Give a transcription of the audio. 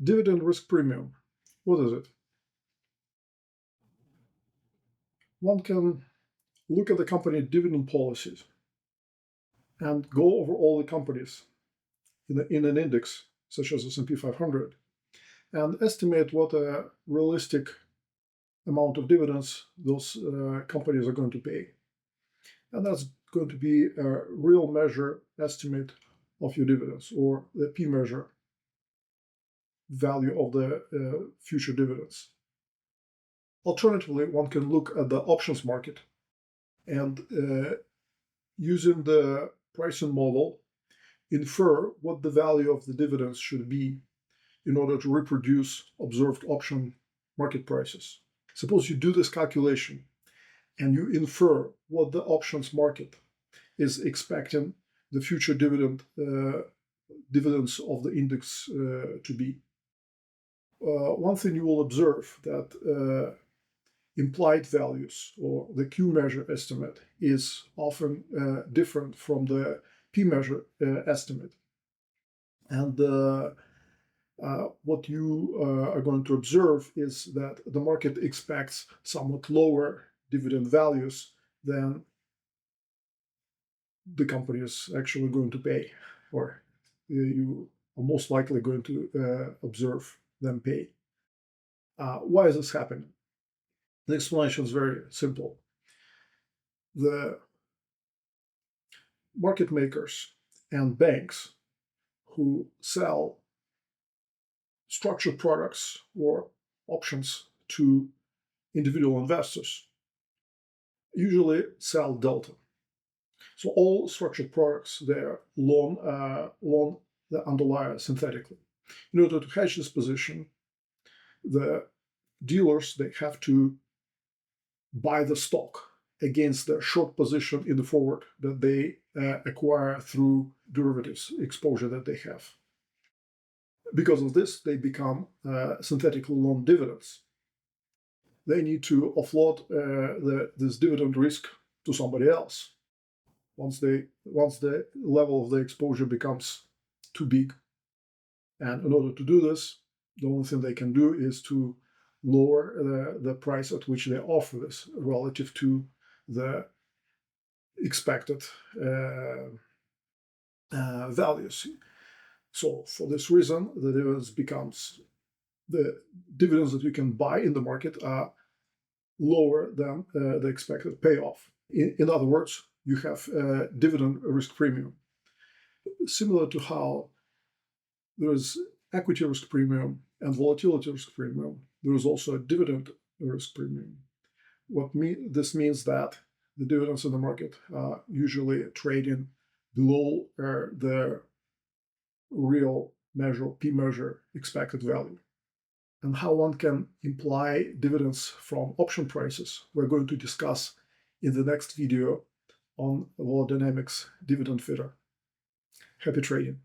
Dividend risk premium. What is it? One can look at the company dividend policies and go over all the companies in an index, such as S&P 500, and estimate what a realistic amount of dividends those companies are going to pay. And that's going to be a real measure estimate of your dividends, or the P measure value of the future dividends. Alternatively, one can look at the options market and using the pricing model, infer what the value of the dividends should be in order to reproduce observed option market prices. Suppose you do this calculation and you infer what the options market is expecting the future dividends of the index to be. One thing you will observe that implied values, or the Q measure estimate, is often different from the P measure estimate. And what you are going to observe is that the market expects somewhat lower dividend values than the company is actually going to pay, or you are most likely going to observe them pay. Why is this happening? The explanation is very simple. The market makers and banks who sell structured products or options to individual investors usually sell delta. So all structured products, they're long the underlier synthetically. In order to hedge this position, the dealers, they have to buy the stock against the short position in the forward that they acquire through derivatives exposure that they have. Because of this, they become synthetically long dividends. They need to offload this dividend risk to somebody else once the level of the exposure becomes too big. And in order to do this, the only thing they can do is to lower the price at which they offer this relative to the expected values. So for this reason, the dividends that you can buy in the market are lower than the expected payoff. In other words, you have a dividend risk premium. Similar to how there is equity risk premium and volatility risk premium, there is also a dividend risk premium. This means that the dividends in the market are usually trading below the real measure, P measure, expected value. And how one can imply dividends from option prices, we're going to discuss in the next video on Vola Dynamics dividend fitter. Happy trading.